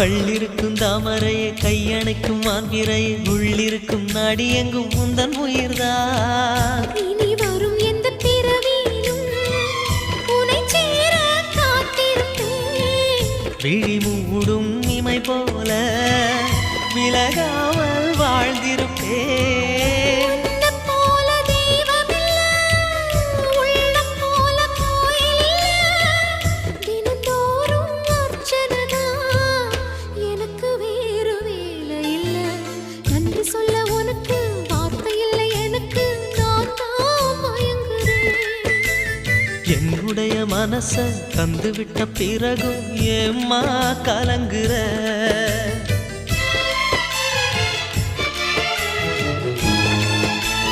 கள்ளிருக்கும் தாமரையே கையணைக்கும் மாந்திரையே உள்ளிருக்கும் நாடி எங்கும் முந்தன் உயிர்தான் இனி வரும் எந்த பிறவியிலும் உனை சேர காத்திருப்பேன் விழி மூடும் இமை போல விலகாமல் வாழ்ந்திருப்பேன் உன்னைப் போல தெய்வமில்லை, உள்ளம் போல கோயிலில்லை. தினந்தோறும் அர்ச்சனைதான், எனக்கு வேறு வேலை இல்லை. நன்றி சொல்ல உனக்கு வார்த்தை இல்லை எனக்கு, நான் தான் மயங்குறேன். என்னுடைய மனச தந்துவிட்ட பிறகும் ஏம்மா கலங்குற